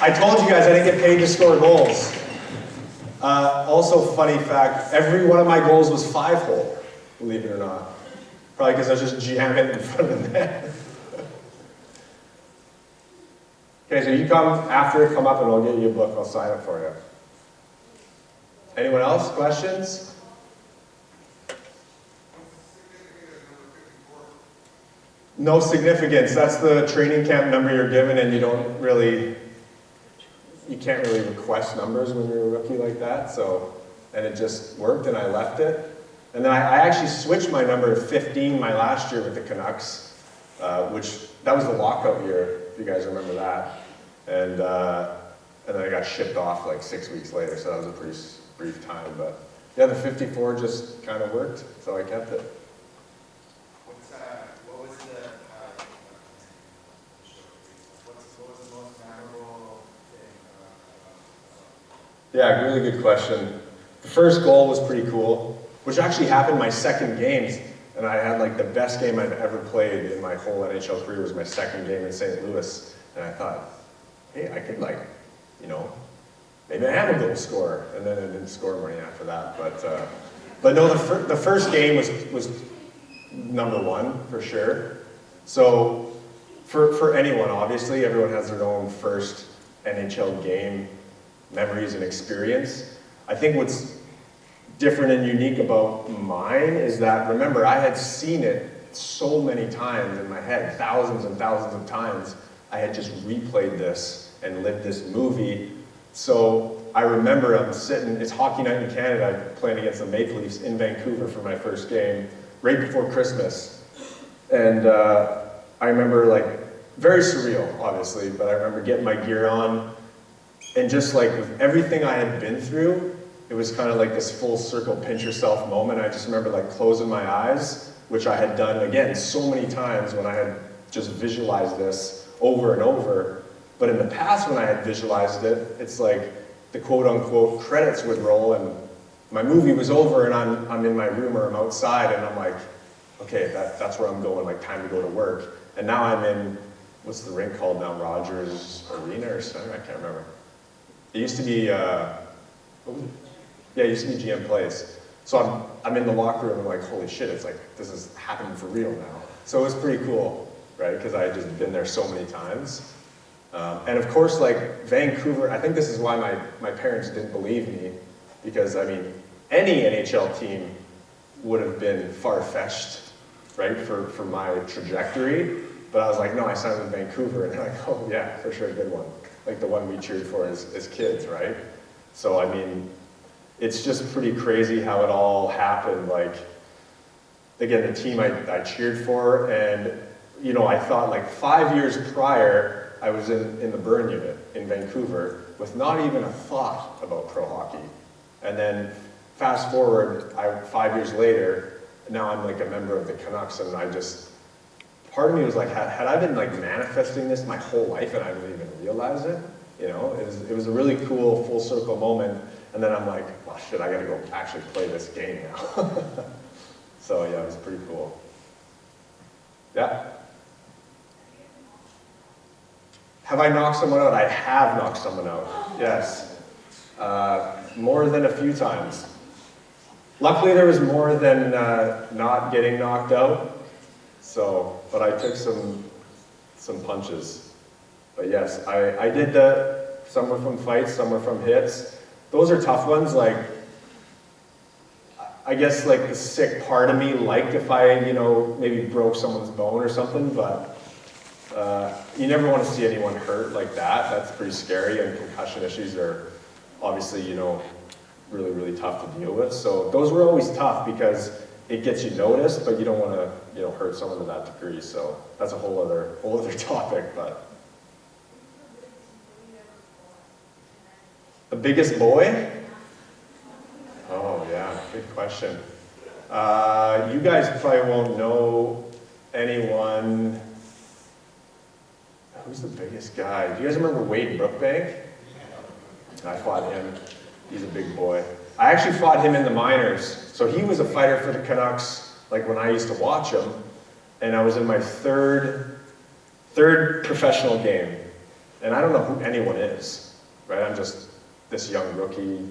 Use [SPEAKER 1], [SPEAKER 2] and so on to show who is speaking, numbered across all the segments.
[SPEAKER 1] I told you guys I didn't get paid to score goals. Also, funny fact, every one of my goals was 5-hole, believe it or not. Probably because I was just jamming in front of the net. Okay, so you come after, come up and I'll get you a book, I'll sign it for you. Anyone else? Questions? No significance. That's the training camp number you're given, and you can't really request numbers when you're a rookie like that. So, and it just worked, and I left it. And then I actually switched my number to 15 my last year with the Canucks, which that was the lockout year, if you guys remember that. And then I got shipped off like 6 weeks later, so that was a pretty brief time. But yeah, the 54 just kind of worked, so I kept it.
[SPEAKER 2] What was the most memorable thing?
[SPEAKER 1] Yeah, really good question. The first goal was pretty cool, which actually happened my second game, and I had like the best game I've ever played in my whole NHL career. Was my second game in St. Louis, and I thought, hey, I could maybe I am a goal scorer, and then I didn't score money after that. But no, the first game was number one for sure. So for anyone, obviously, everyone has their own first NHL game memories and experience. I think what's different and unique about mine is that, remember, I had seen it so many times in my head, thousands and thousands of times. I had just replayed this and lived this movie. So I remember I'm sitting, it's hockey night in Canada, I'm playing against the Maple Leafs in Vancouver for my first game, right before Christmas. And I remember, like, very surreal, obviously, but I remember getting my gear on, and just like with everything I had been through, it was kind of like this full circle pinch yourself moment. I just remember like closing my eyes, which I had done again so many times when I had just visualized this over and over. But in the past when I had visualized it, it's like the quote unquote credits would roll and my movie was over and I'm in my room or I'm outside and I'm like, okay, that's where I'm going, like time to go to work. And now I'm in, what's the rink called now, Rogers Arena or something? I can't remember. It used to be, what was it? Yeah, it used to be GM Place. So I'm in the locker room and I'm like, holy shit, it's like, this is happening for real now. So it was pretty cool, right? Because I had just been there so many times. And of course, like Vancouver, I think this is why my parents didn't believe me, because I mean, any NHL team would have been far-fetched, right, for my trajectory. But I was like, no, I signed with Vancouver, and they're like, oh yeah, for sure, good one. Like the one we cheered for as kids, right? So I mean, it's just pretty crazy how it all happened. Like, again, the team I cheered for, and you know, I thought like 5 years prior, I was in the burn unit in Vancouver with not even a thought about pro hockey. And then fast forward, 5 years later, now I'm like a member of the Canucks, and part of me was like, had I been like manifesting this my whole life and I didn't even realize it? You know, it was a really cool full circle moment. And then I'm like, well, shit, I gotta go actually play this game now. So yeah, it was pretty cool. Yeah. Have I knocked someone out? I have knocked someone out, yes. More than a few times. Luckily there was more than not getting knocked out. So, but I took some punches. But yes, I did that. Some were from fights, some were from hits. Those are tough ones. Like, I guess like the sick part of me liked if I, you know, maybe broke someone's bone or something, but you never want to see anyone hurt like that. That's pretty scary, and concussion issues are obviously, you know, really, really tough to deal with. So those were always tough because it gets you noticed, but you don't want to, you know, hurt someone to that degree. So that's a whole other topic. But the biggest boy? Oh yeah, good question. You guys probably won't know anyone. Who's the biggest guy? Do you guys remember Wade Brookbank? I fought him. He's a big boy. I actually fought him in the minors. So he was a fighter for the Canucks, like when I used to watch him. And I was in my third professional game. and I don't know who anyone is, right? I'm just this young rookie,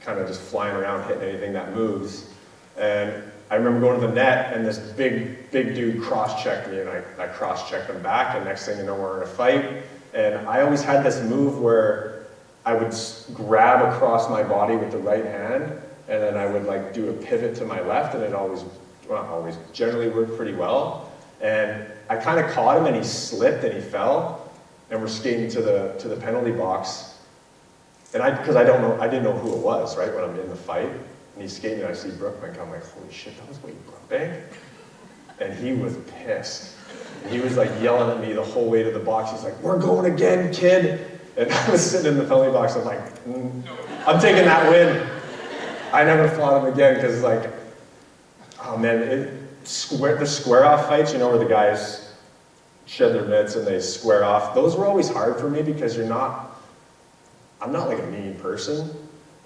[SPEAKER 1] kind of just flying around hitting anything that moves. And I remember going to the net, and this big dude cross-checked me, and I cross-checked him back, and next thing you know, we're in a fight. And I always had this move where I would grab across my body with the right hand, and then I would like do a pivot to my left, and it always, well, always, generally worked pretty well. And I kind of caught him, and he slipped, and he fell, and we're skating to the penalty box. And because I didn't know who it was, right, when I'm in the fight. And he's skating, and I see Brookbank, I'm like, holy shit, that was Wade Brookbank? And he was pissed. And he was like yelling at me the whole way to the box. He's like, we're going again, kid. And I was sitting in the penalty box, I'm like, I'm taking that win. I never fought him again, because like, oh man, the square off fights, you know, where the guys shed their mitts and they square off, those were always hard for me, because I'm not like a mean person.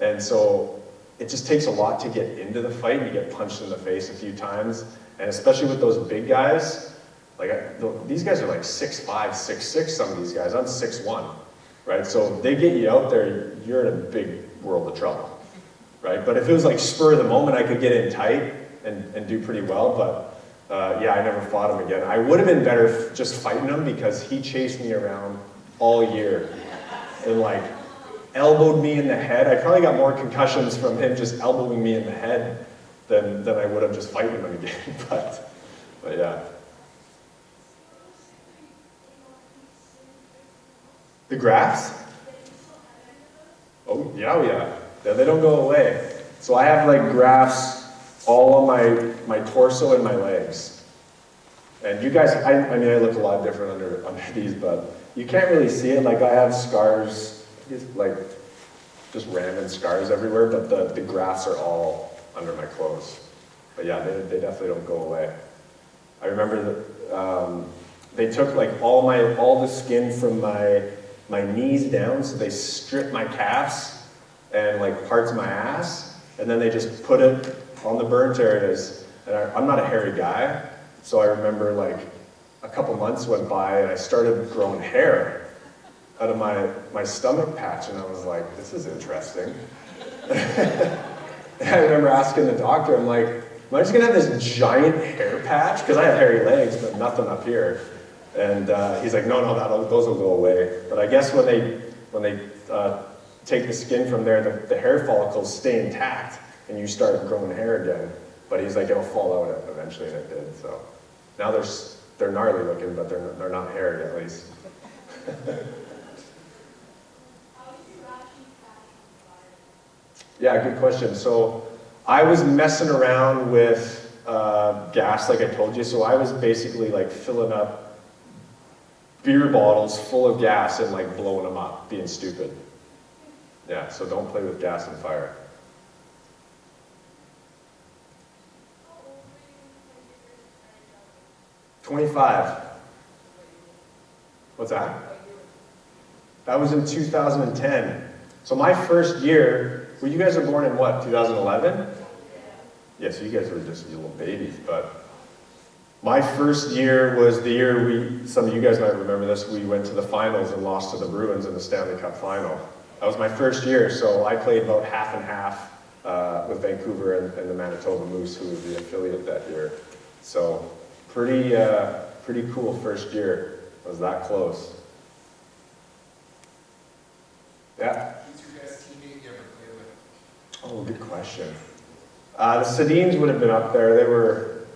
[SPEAKER 1] And so it just takes a lot to get into the fight. You get punched in the face a few times. And especially with those big guys, like these guys are like 6'5", 6'6", some of these guys. I'm 6'1", right? So if they get you out there, you're in a big world of trouble, right? But if it was like spur of the moment, I could get in tight and do pretty well. But yeah, I never fought him again. I would have been better just fighting him, because he chased me around all year and like elbowed me in the head. I probably got more concussions from him just elbowing me in the head than I would have just fighting him again. but yeah. The graphs? Oh yeah. They don't go away. So I have like graphs all on my torso and my legs. And you guys, I mean, I look a lot different under these, but you can't really see it. Like I have scars, like just random scars everywhere, but the graphs are all under my clothes. But yeah, they definitely don't go away. I remember that they took like all the skin from my knees down, so they stripped my calves and like parts of my ass, and then they just put it on the burnt areas. And I'm not a hairy guy, so I remember like a couple months went by and I started growing hair out of my stomach patch, and I was like, this is interesting. I remember asking the doctor, I'm like, am I just gonna have this giant hair patch? Because I have hairy legs, but nothing up here. And he's like, no, those will go away. But I guess when they take the skin from there, the hair follicles stay intact, and you start growing hair again. But he's like, it'll fall out eventually, and it did. So now they're gnarly looking, but they're not hairy at least. Yeah, good question. So I was messing around with gas, like I told you. So I was basically like filling up beer bottles full of gas and like blowing them up, being stupid. Yeah, so don't play with gas and fire. $25. What's that? That was in 2010. So my first year, well, you guys were born in what, 2011? Yeah, so you guys were just little babies, but my first year was the year some of you guys might remember this, we went to the finals and lost to the Bruins in the Stanley Cup final. That was my first year, so I played about half and half with Vancouver and the Manitoba Moose, who was the affiliate that year. So pretty cool first year. I was that close. Yeah?
[SPEAKER 2] Who's your best teammate you ever played with?
[SPEAKER 1] Oh, good question. The Sedins would have been up there. They were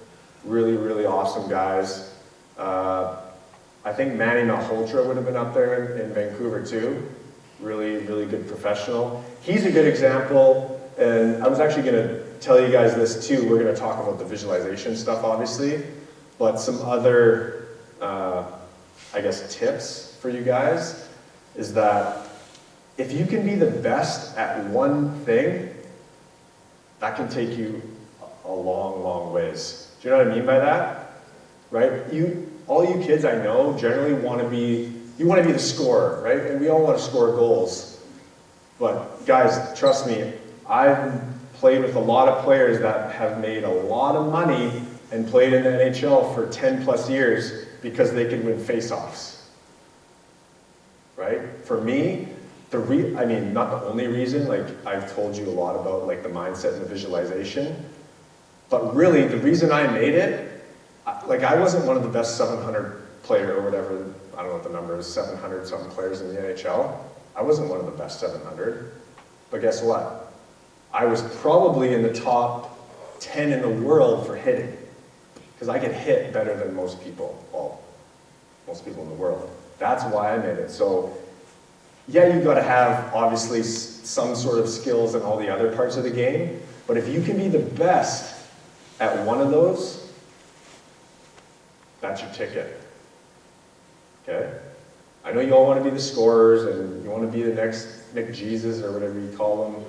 [SPEAKER 1] really, really awesome guys. I think Manny Malhotra would have been up there in Vancouver too. Really, really good professional. He's a good example, and I was actually going to tell you guys this too. We're going to talk about the visualization stuff, obviously, but some other, I guess, tips for you guys is that if you can be the best at one thing, that can take you a long, long ways. Do you know what I mean by that? Right? All you kids I know generally want to be the scorer, right? And we all want to score goals. But guys, trust me, I've played with a lot of players that have made a lot of money and played in the NHL for 10 plus years because they could win face-offs. right? For me, I mean, not the only reason, like I've told you a lot about like the mindset and the visualization, but really the reason I made it, like I wasn't one of the best 700 player or whatever, I don't know what the number is, 700 something players in the NHL. I wasn't one of the best 700, but guess what? I was probably in the top 10 in the world for hitting, because I can hit better than most people, well, most people in the world. That's why I made it. So yeah, you've got to have, obviously, some sort of skills in all the other parts of the game, but if you can be the best at one of those, that's your ticket, okay? I know you all want to be the scorers, and you want to be the next Nick Jesus, or whatever you call them.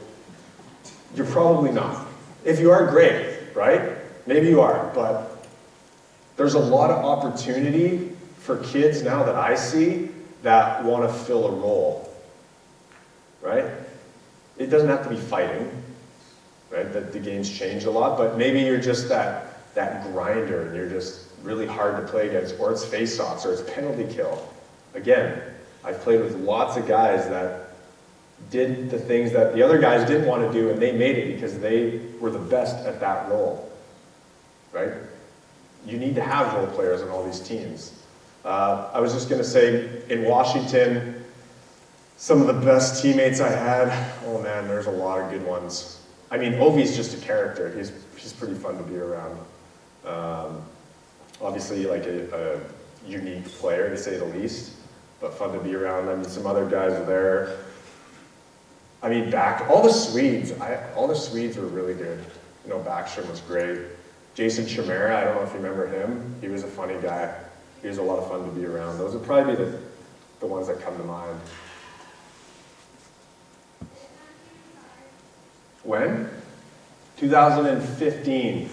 [SPEAKER 1] You're probably not. If you are, great, right? Maybe you are, but there's a lot of opportunity for kids now that I see that want to fill a role, right? It doesn't have to be fighting, right? The game's changed a lot, but maybe you're just that grinder and you're just really hard to play against, or it's face-offs, or it's penalty kill. Again, I've played with lots of guys that did the things that the other guys didn't want to do, and they made it because they were the best at that role, right? You need to have role players on all these teams. I was just going to say, in Washington, some of the best teammates I had, oh man, there's a lot of good ones. I mean, Ovi's just a character. He's pretty fun to be around. Obviously, like a unique player, to say the least, but fun to be around. I mean, some other guys are there. I mean, all the Swedes were really good. You know, Backstrom was great. Jason Chimera, I don't know if you remember him. He was a funny guy. He was a lot of fun to be around. Those would probably be the ones that come to mind. When? 2015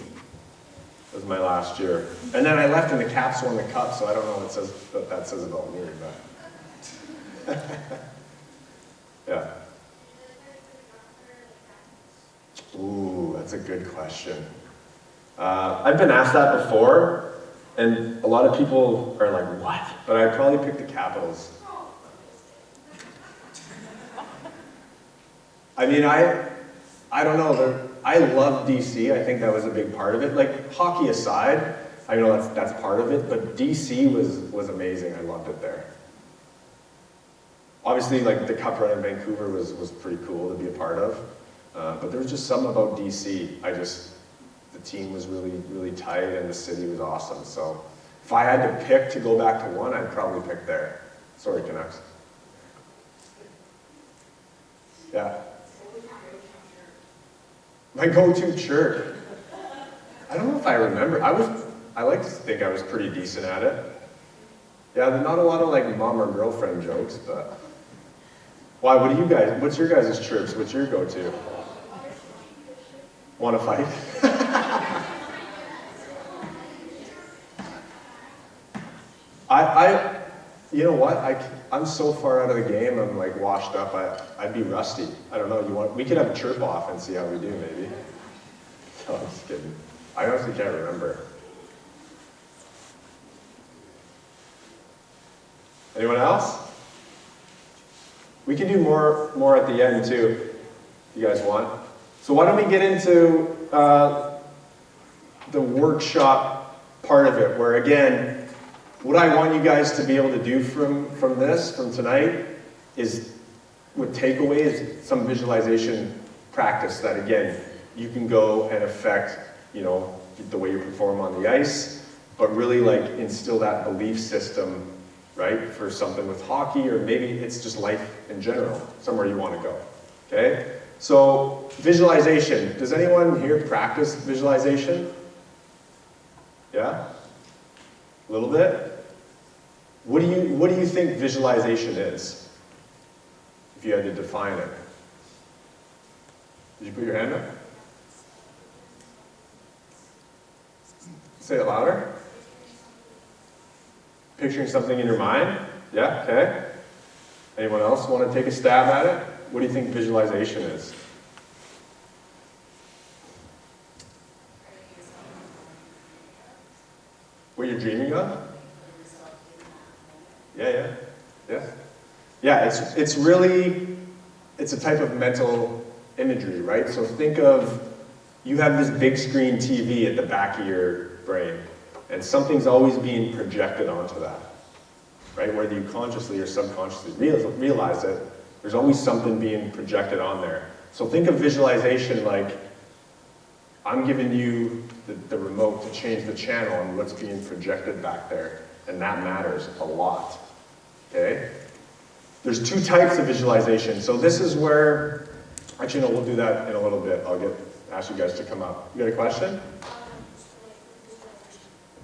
[SPEAKER 1] was my last year. And then I left and the Caps won the Cup, so I don't know what that says about me, but yeah. Ooh, that's a good question. I've been asked that before, and a lot of people are like, what? But I'd probably pick the Capitals. I mean, I don't know. I love DC. I think that was a big part of it. Like, hockey aside, I know that's part of it, but DC was amazing. I loved it there. Obviously, like, the Cup run in Vancouver was pretty cool to be a part of. But there was just something about DC. The team was really, really tight, and the city was awesome. So if I had to pick to go back to one, I'd probably pick there. Sorry, Canucks. Yeah. My go-to shirt. I don't know if I remember. I like to think I was pretty decent at it. Yeah, not a lot of like mom or girlfriend jokes, but why? What's your guys' chirps? What's your go-to? Want to fight? You know what? I'm so far out of the game. I'm like washed up. I'd be rusty. I don't know. We could have a chirp off and see how we do, maybe. No, I'm just kidding. I honestly can't remember. Anyone else? We can do more at the end too, if you guys want. So why don't we get into the workshop part of it, where again, what I want you guys to be able to do from tonight is, with takeaways, some visualization practice that again, you can go and affect, you know, the way you perform on the ice, but really like instill that belief system, right, for something with hockey, or maybe it's just life in general, somewhere you want to go, okay? So, visualization. Does anyone here practice visualization? Yeah? A little bit? What do you think visualization is? If you had to define it. Did you put your hand up? Say it louder. Picturing something in your mind? Yeah, okay. Anyone else want to take a stab at it? What do you think visualization is? What you're dreaming of? Yeah. Yeah, it's a type of mental imagery, right? So think of, you have this big screen TV at the back of your brain, and something's always being projected onto that, right? Whether you consciously or subconsciously realize it, there's always something being projected on there. So think of visualization like, I'm giving you the remote to change the channel and what's being projected back there, and that matters a lot, okay? There's two types of visualization. So this is where, actually no, we'll do that in a little bit. I'll ask you guys to come up. You got a question?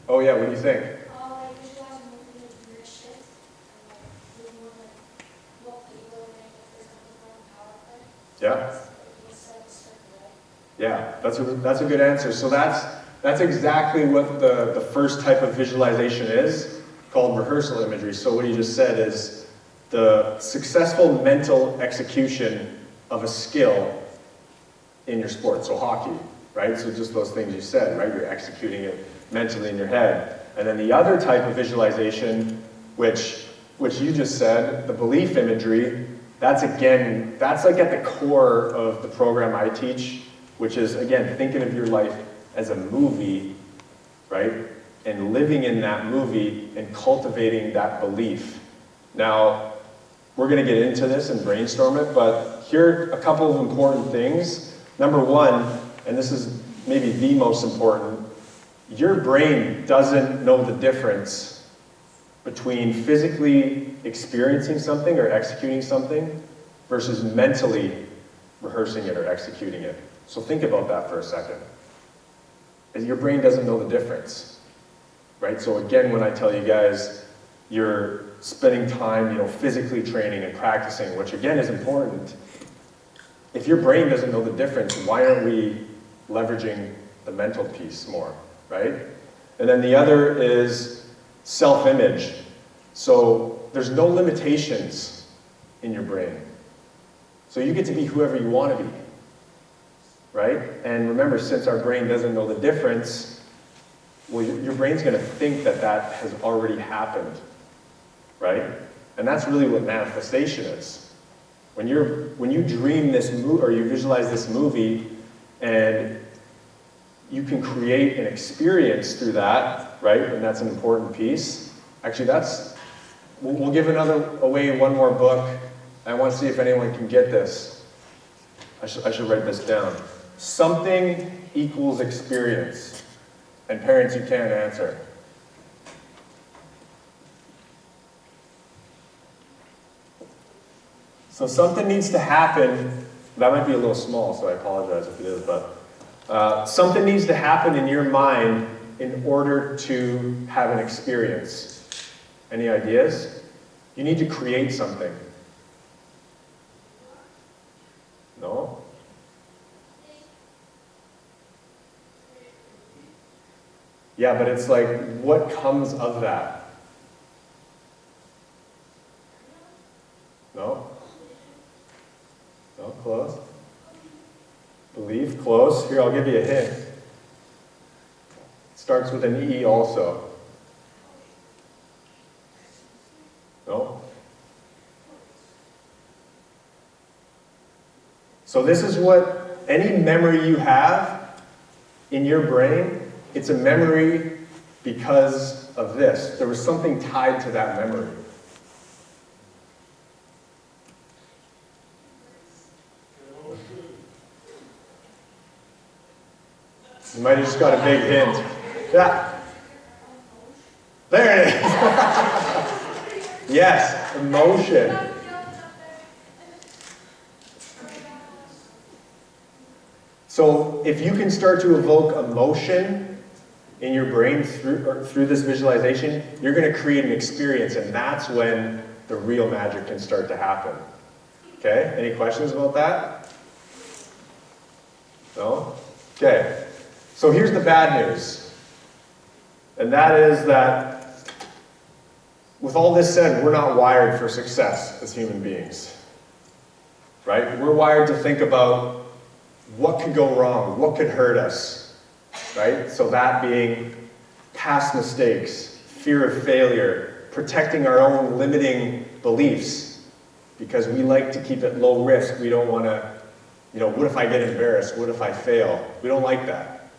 [SPEAKER 1] Oh yeah, what do you think? Yeah? Yeah, that's a good answer. So that's exactly what the first type of visualization is, called rehearsal imagery. So what you just said is the successful mental execution of a skill in your sport. So hockey, right? So just those things you said, right? You're executing it mentally in your head. And then the other type of visualization, which you just said, the belief imagery, that's like at the core of the program I teach, which is, again, thinking of your life as a movie, right? And living in that movie and cultivating that belief. Now, we're gonna get into this and brainstorm it, but here are a couple of important things. Number one, and this is maybe the most important, your brain doesn't know the difference between physically experiencing something or executing something versus mentally rehearsing it or executing it. So think about that for a second. Your brain doesn't know the difference, right? So again, when I tell you guys, you're spending time, physically training and practicing, which again is important. If your brain doesn't know the difference, why aren't we leveraging the mental piece more, right? And then the other is self-image. So there's no limitations in your brain. So you get to be whoever you want to be, right? And remember, since our brain doesn't know the difference, well, your brain's going to think that has already happened, right? And that's really what manifestation is. When you dream this movie, or you visualize this movie, and you can create an experience through that, right? And that's an important piece. Actually, we'll give away one more book. I want to see if anyone can get this. I should write this down. Something equals experience. And parents, you can't answer. So something needs to happen. That might be a little small, so I apologize if it is, but something needs to happen in your mind in order to have an experience. Any ideas? You need to create something. No? Yeah, but it's like, what comes of that? No? No, close. Belief, close. Here, I'll give you a hint. It starts with an E also. No? So this is what, any memory you have in your brain, it's a memory because of this. There was something tied to that memory. You might have just got a big hint. Yeah. There it is. Yes, emotion. So if you can start to evoke emotion in your brain through this visualization, you're going to create an experience, and that's when the real magic can start to happen. Okay? Any questions about that? No? Okay. So here's the bad news. And that is that, with all this said, we're not wired for success as human beings. Right? We're wired to think about what could go wrong, what could hurt us. Right? So that being past mistakes, fear of failure, protecting our own limiting beliefs. because we like to keep it low risk. We don't want to, what if I get embarrassed? What if I fail? We don't like that,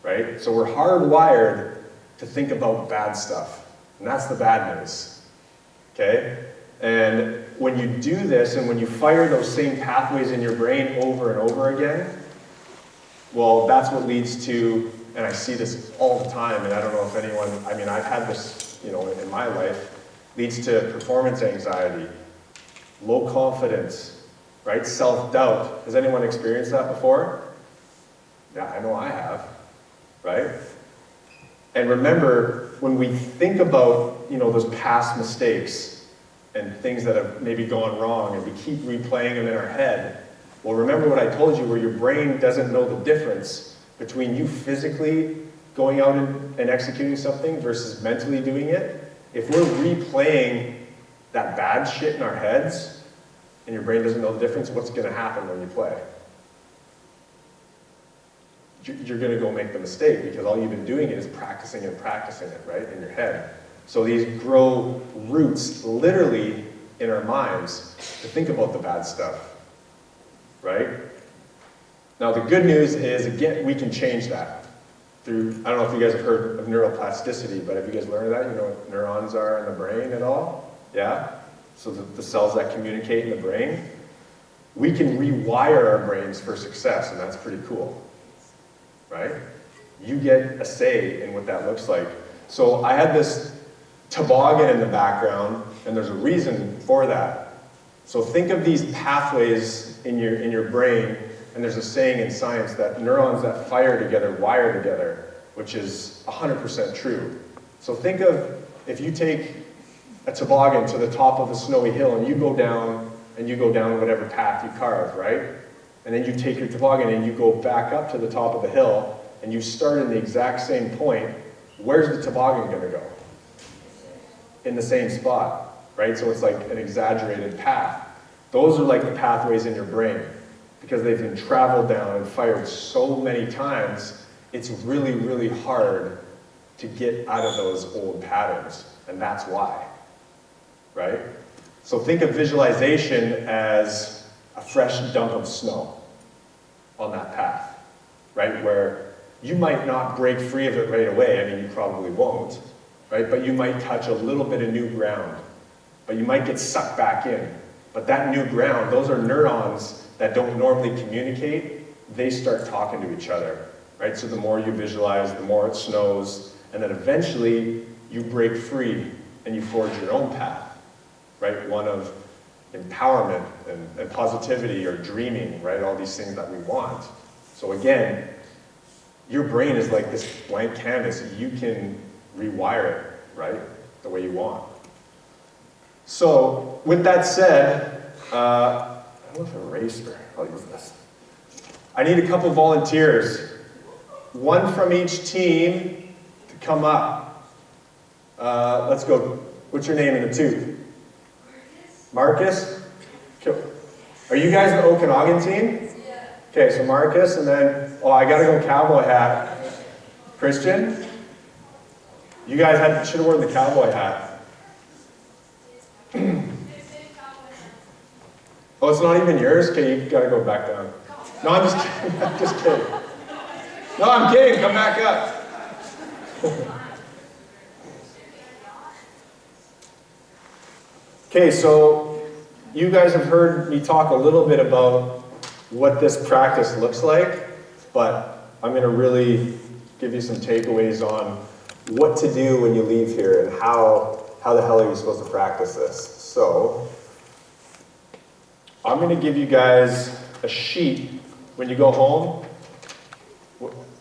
[SPEAKER 1] right? So we're hardwired to think about bad stuff, and that's the bad news, okay? And when you do this, and when you fire those same pathways in your brain over and over again, well, that's what leads to, and I see this all the time, and I don't know if anyone, I've had this, in my life, leads to performance anxiety, low confidence, right? Self-doubt. Has anyone experienced that before? Yeah, I know I have, right? And remember, when we think about, those past mistakes and things that have maybe gone wrong, and we keep replaying them in our head, well, remember what I told you, where your brain doesn't know the difference between you physically going out and executing something versus mentally doing it. If we're replaying that bad shit in our heads, and your brain doesn't know the difference, what's going to happen when you play? You're going to go make the mistake, because all you've been doing is practicing and practicing it, right, in your head. So these grow roots literally in our minds to think about the bad stuff, right? Now the good news is, again, we can change that through, I don't know if you guys have heard of neuroplasticity, but have you guys learned that? You know what neurons are in the brain at all? Yeah? So the cells that communicate in the brain. We can rewire our brains for success, and that's pretty cool, right? You get a say in what that looks like. So I had this toboggan in the background, and there's a reason for that. So think of these pathways in your brain, and there's a saying in science that neurons that fire together wire together, which is 100% true. So think of if you take a toboggan to the top of a snowy hill and you go down whatever path you carve, right? And then you take your toboggan and you go back up to the top of the hill and you start in the exact same point. Where's the toboggan going to go? In the same spot, right? So it's like an exaggerated path. Those are like the pathways in your brain, because they've been traveled down and fired so many times, it's really, really hard to get out of those old patterns, and that's why, right? So think of visualization as a fresh dump of snow on that path, right? Where you might not break free of it right away. I mean, you probably won't, right? But you might touch a little bit of new ground, but you might get sucked back in. But that new ground, those are neurons that don't normally communicate. They start talking to each other, right? So the more you visualize, the more it snows, and then eventually you break free and you forge your own path, right? One of empowerment and positivity or dreaming, right? All these things that we want. So again, your brain is like this blank canvas. You can rewire it, right? The way you want. So with that said, I don't know if eraser, I'll use this. I need a couple volunteers. One from each team to come up. Let's go. What's your name in the two? Marcus? Are you guys the Okanagan team? Yeah. Okay, so Marcus, and then, I gotta go cowboy hat. Christian? You guys should have worn the cowboy hat. Oh, it's not even yours? Okay, you gotta go back down. No, I'm just kidding. I'm just kidding. No, I'm kidding. Come back up. Okay, so you guys have heard me talk a little bit about what this practice looks like, but I'm going to really give you some takeaways on what to do when you leave here and how the hell are you supposed to practice this. So I'm going to give you guys a sheet when you go home.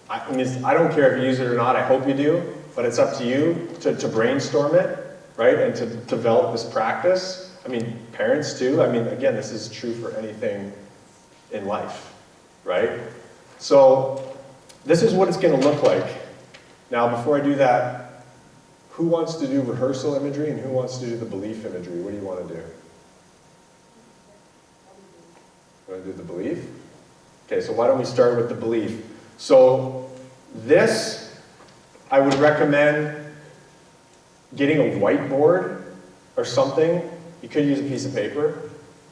[SPEAKER 1] I don't care if you use it or not, I hope you do, but it's up to you to brainstorm it, right, and to develop this practice. I mean, parents too. I mean, again, this is true for anything in life, right? So this is what it's going to look like. Now, before I do that, who wants to do rehearsal imagery and who wants to do the belief imagery? What do you want to do? You want to do the belief? Okay, so why don't we start with the belief? So this, I would recommend getting a whiteboard or something. You could use a piece of paper,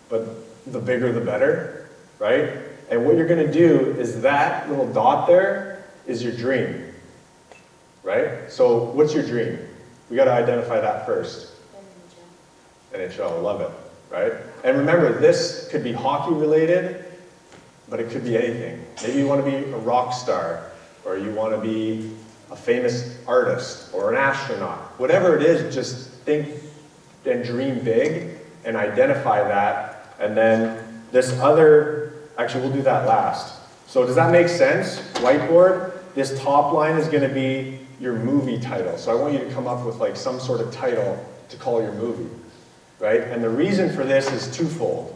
[SPEAKER 1] but the bigger the better, right? And what you're gonna do is that little dot there is your dream, right? So what's your dream? We gotta identify that first. NHL, love it, right? And remember, this could be hockey related, but it could be anything. Maybe you want to be a rock star, or you want to be a famous artist, or an astronaut. Whatever it is, just think and dream big, and identify that, and then this other, actually we'll do that last. So does that make sense? Whiteboard, this top line is going to be your movie title. So I want you to come up with like some sort of title to call your movie, right? And the reason for this is twofold.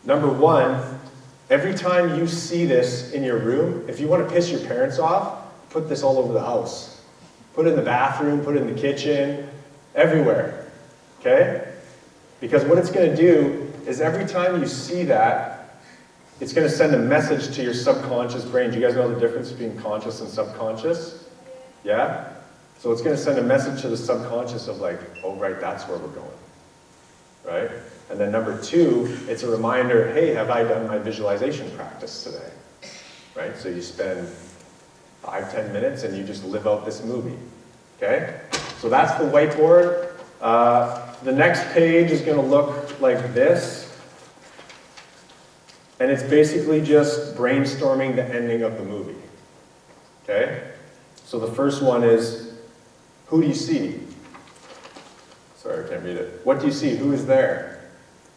[SPEAKER 1] Number one, every time you see this in your room, if you want to piss your parents off, put this all over the house. Put it in the bathroom, put it in the kitchen, everywhere, okay? Because what it's going to do is every time you see that, it's going to send a message to your subconscious brain. Do you guys know the difference between conscious and subconscious? Yeah? So it's going to send a message to the subconscious of like, oh right, that's where we're going, right? And then number two, it's a reminder, hey, have I done my visualization practice today? Right? So you spend 5-10 minutes and you just live out this movie, okay? So that's the whiteboard. The next page is going to look like this. And it's basically just brainstorming the ending of the movie, okay? So the first one is, who do you see? Sorry, I can't read it. What do you see? Who is there?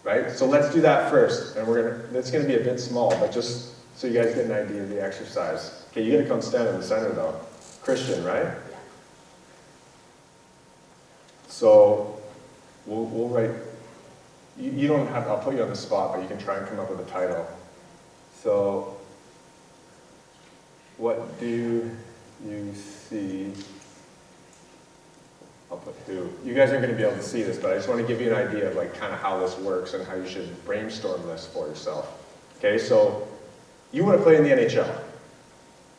[SPEAKER 1] Right? So let's do that first. And it's going to be a bit small, but just so you guys get an idea of the exercise. Okay, you're going to come stand in the center though. Christian, right? Yeah. So we'll write, you don't have, I'll put you on the spot, but you can try and come up with a title. So, what do you see? I'll put who. You guys aren't going to be able to see this, but I just want to give you an idea of like kind of how this works and how you should brainstorm this for yourself. Okay, so you want to play in the NHL.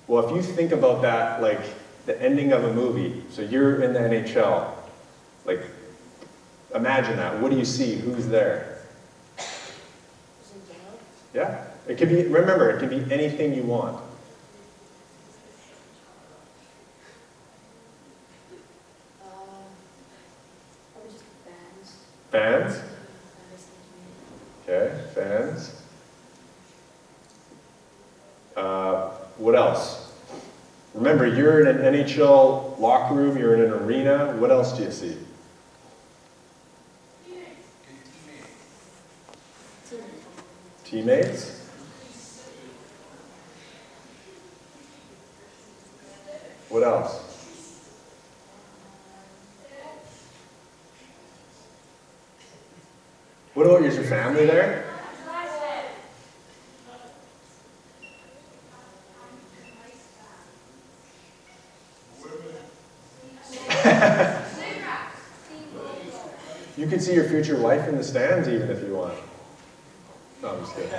[SPEAKER 1] Well, if you think about that, like the ending of a movie, so you're in the NHL, like imagine that. What do you see? Who's there? Yeah, it can be, remember, it can be anything you want. Fans? Okay, fans. What else? Remember, you're in an NHL locker room, you're in an arena. What else do you see? Teammates? What else? What about your family there? You can see your future wife in the stands even if you want. No, I'm just kidding.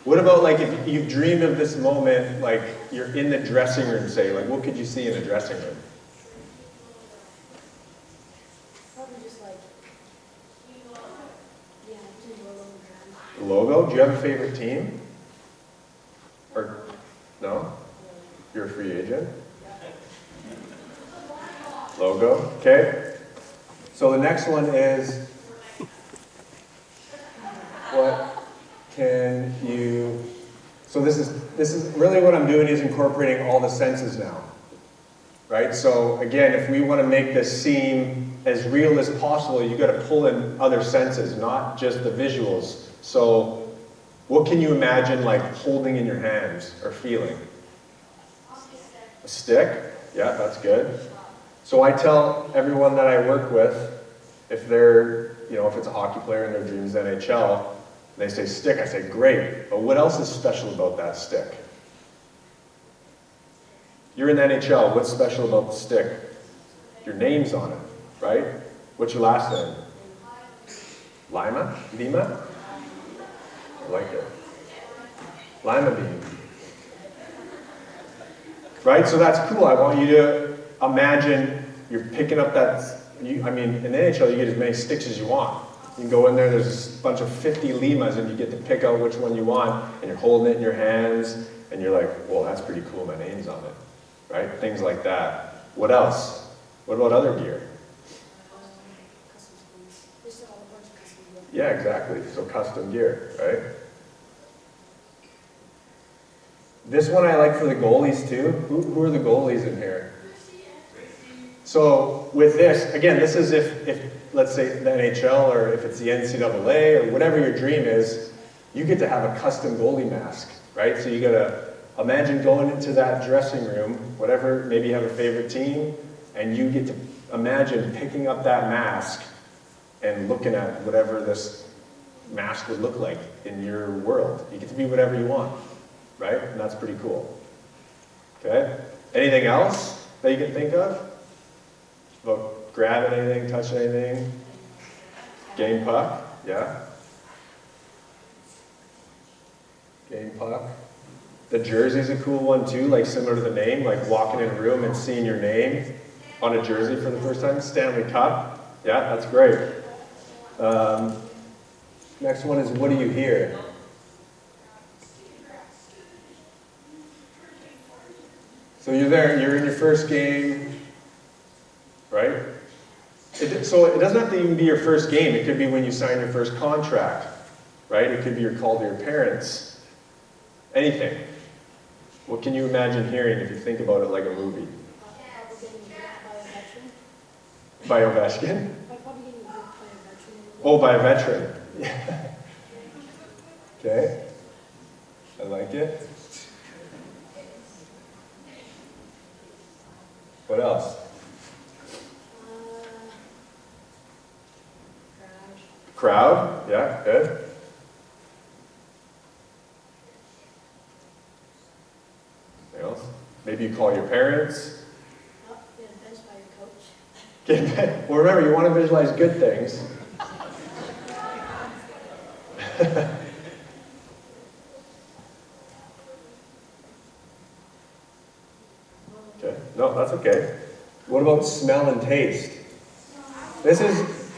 [SPEAKER 1] What about like if you dream of this moment, like you're in the dressing room, say, like what could you see in the dressing room?
[SPEAKER 3] Probably just like, yeah,
[SPEAKER 1] the logo. Do you have a favorite team? Or no? You're a free agent? Logo, okay. So the next one is, what can you, so this is really what I'm doing is incorporating all the senses now, right? So again, if we want to make this seem as real as possible, you got to pull in other senses, not just the visuals. So what can you imagine like holding in your hands or feeling? A stick? Yeah, that's good. So I tell everyone that I work with, if they're, you know, if it's a hockey player and their dream's NHL, they say stick, I say great, but what else is special about that stick? You're in the NHL, what's special about the stick? Your name's on it, right? What's your last name? Lima? Lima? I like it. Lima bean. Right, so that's cool. I imagine you're picking up that, I mean, in the NHL you get as many sticks as you want. You can go in there, there's a bunch of 50 limas and you get to pick out which one you want, and you're holding it in your hands, and you're like, well, that's pretty cool, my name's on it, right? Things like that. What else? What about other gear?
[SPEAKER 3] Custom screens. There's a whole bunch of custom gear.
[SPEAKER 1] Yeah, exactly, so custom gear, right? This one I like for the goalies too. Who are the goalies in here? So with this, again, this is if let's say the NHL or if it's the NCAA or whatever your dream is, you get to have a custom goalie mask, right? So you gotta imagine going into that dressing room, whatever, maybe you have a favorite team, and you get to imagine picking up that mask and looking at whatever this mask would look like in your world. You get to be whatever you want, right? And that's pretty cool. Okay? Anything else that you can think of? About grabbing anything, touching anything? Game puck? Yeah? Game puck. The jersey's a cool one too, like similar to the name, like walking in a room and seeing your name on a jersey for the first time. Stanley Cup. Yeah, that's great. Next one is, what do you hear? So you're there, you're in your first game, right? So it doesn't have to even be your first game. It could be when you sign your first contract, right? It could be your call to your parents. Anything. What can you imagine hearing if you think about it like a movie?
[SPEAKER 3] Probably getting hit
[SPEAKER 1] By Ovechkin?
[SPEAKER 3] probably getting hit by a veteran.
[SPEAKER 1] Oh, by a veteran. Yeah. Okay. I like it. What else? Crowd? Yeah, good. Anything else? Maybe you call your parents.
[SPEAKER 3] Oh, getting benched by your coach.
[SPEAKER 1] Well, remember, you want to visualize good things. Okay. No, that's okay. What about smell and taste? This is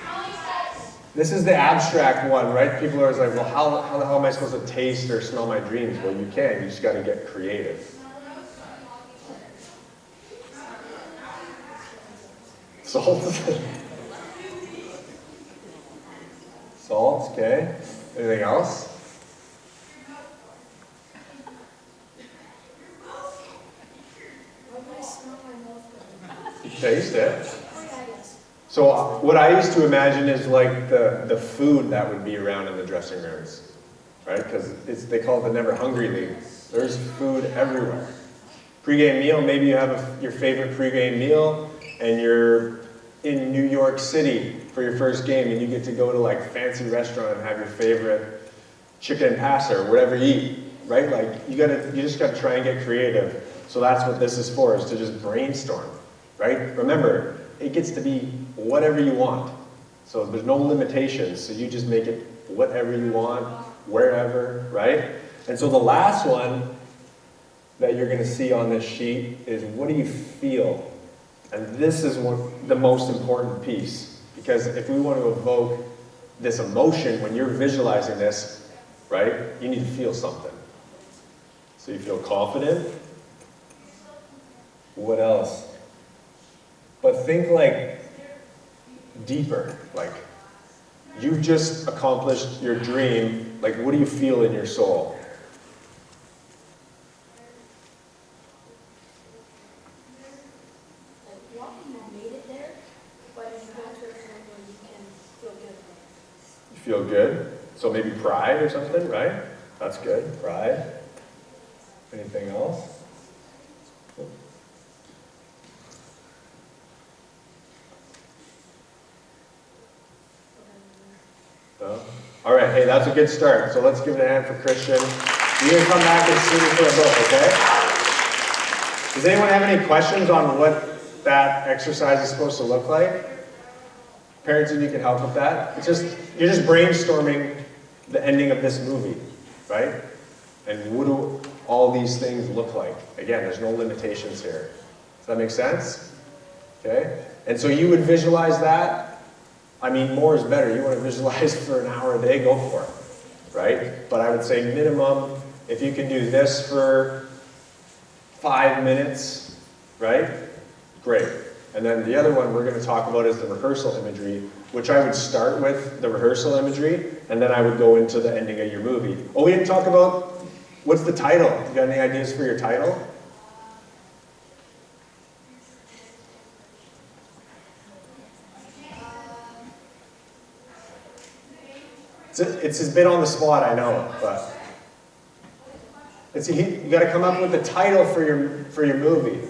[SPEAKER 1] the abstract one, right? People are always like, well, how the hell am I supposed to taste or smell my dreams? Well, you can. You just got to get creative. Salt. Salt, okay. Anything else?
[SPEAKER 3] Why do I smell my mouth?
[SPEAKER 1] You taste it.
[SPEAKER 3] Oh yeah, I guess.
[SPEAKER 1] So what I used to imagine is like the food that would be around in the dressing rooms, right? Because they call it the Never Hungry League. There's food everywhere. Pre-game meal, maybe you have your favorite pre-game meal and you're in New York City for your first game and you get to go to like fancy restaurant and have your favorite chicken and pasta or whatever you eat, right? Like you just gotta try and get creative. So that's what this is for, is to just brainstorm, right? Remember, it gets to be whatever you want. So there's no limitations, so you just make it whatever you want, wherever, right? And so the last one that you're gonna see on this sheet is, what do you feel? And this is the most important piece, because if we want to evoke this emotion when you're visualizing this, right, you need to feel something. So you feel confident. What else? But think like deeper, like you've just accomplished your dream. Like, what do you feel in your soul? Feel good. So maybe pride or something, right? That's good. Pride. Anything else? No? All right. Hey, that's a good start. So let's give it a hand for Christian. You're going to come back and see me for a book, okay? Does anyone have any questions on what that exercise is supposed to look like? Parents, and you can help with that. You're just brainstorming the ending of this movie, right? And what do all these things look like? Again, there's no limitations here. Does that make sense? okay? And so you would visualize that. I mean, more is better. You want to visualize for an hour a day, go for it, right? But I would say minimum, if you can do this for 5 minutes, right? Great. And then the other one we're going to talk about is the rehearsal imagery, which I would start with the rehearsal imagery, and then I would go into the ending of your movie. Oh, we didn't talk about, what's the title? You got any ideas for your title? It's a bit on the spot, I know, but you got to come up with a title for your movie.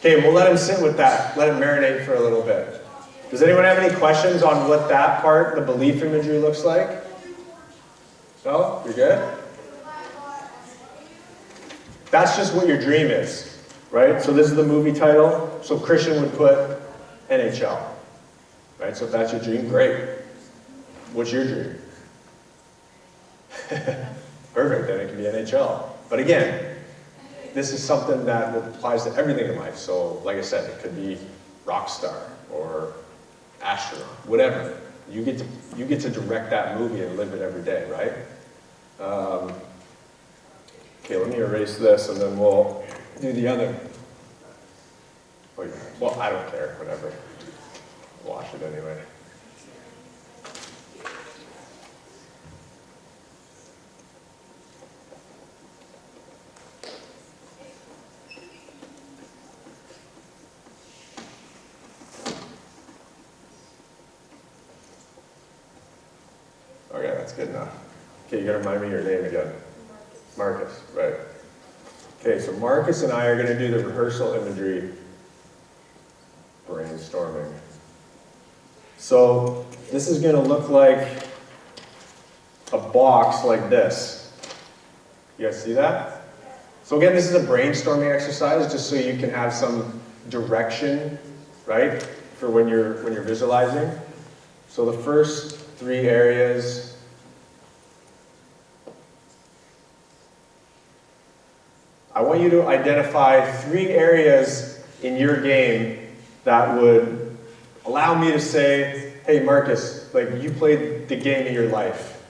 [SPEAKER 1] Okay, we'll let him sit with that. Let him marinate for a little bit. Does anyone have any questions on what that part, the belief imagery, looks like? No? You're good? That's just what your dream is, right? So this is the movie title. So Christian would put NHL, right? So if that's your dream, great. What's your dream? Perfect, then it can be NHL. But again, this is something that applies to everything in life. So like I said, it could be rock star or astronaut, whatever. You get to direct that movie and live it every day, right? Okay, let me erase this and then we'll do the other. Oh, yeah. Well, I don't care, whatever. Wash it anyway. Okay, that's good enough. Okay, you gotta remind me your name again. Marcus, right. Okay, so Marcus and I are gonna do the rehearsal imagery brainstorming. So this is gonna look like a box like this. You guys see that? So again, this is a brainstorming exercise just so you can have some direction, right? For when you're visualizing. So the first 3 areas. I want you to identify 3 areas in your game that would allow me to say, hey Marcus, like you played the game of your life,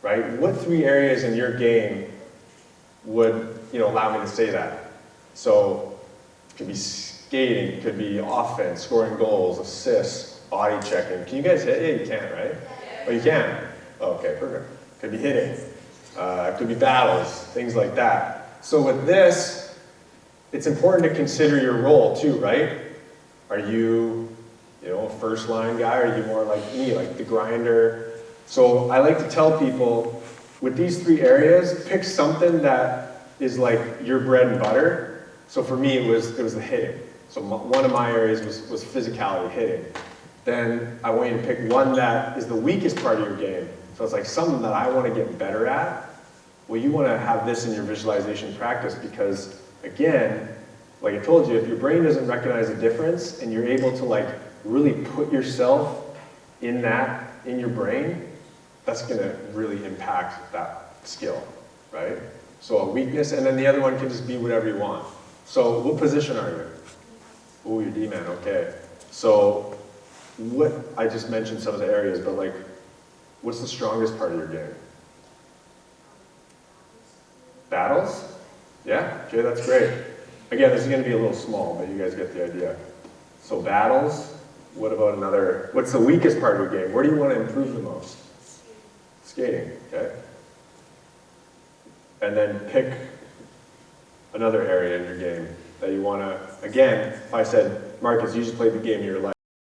[SPEAKER 1] right? What 3 areas in your game would, allow me to say that? So it could be skating, it could be offense, scoring goals, assists, body checking. Can you guys hit? Yeah, you can, right? Oh, you can? Oh, okay, perfect. Could be hitting. It could be battles, things like that. So with this, it's important to consider your role too, right? Are you, a first line guy? Or are you more like me, like the grinder? So I like to tell people, with these 3 areas, pick something that is like your bread and butter. So for me, it was the hitting. So one of my areas was physicality, hitting. Then I want you to pick one that is the weakest part of your game. So it's like something that I want to get better at. Well, you want to have this in your visualization practice because, again, like I told you, if your brain doesn't recognize a difference and you're able to really put yourself in your brain, that's going to really impact that skill, right? So a weakness, and then the other one can just be whatever you want. So what position are you? Oh, you're D-man, okay. So I just mentioned some of the areas, but what's the strongest part of your game? Battles? Yeah, okay, that's great. Again, this is gonna be a little small, but you guys get the idea. So battles, what about what's the weakest part of your game? Where do you want to improve the most? Skating, okay. And then pick another area in your game that you want to, again, if I said, Marcus, you just played the game of your life.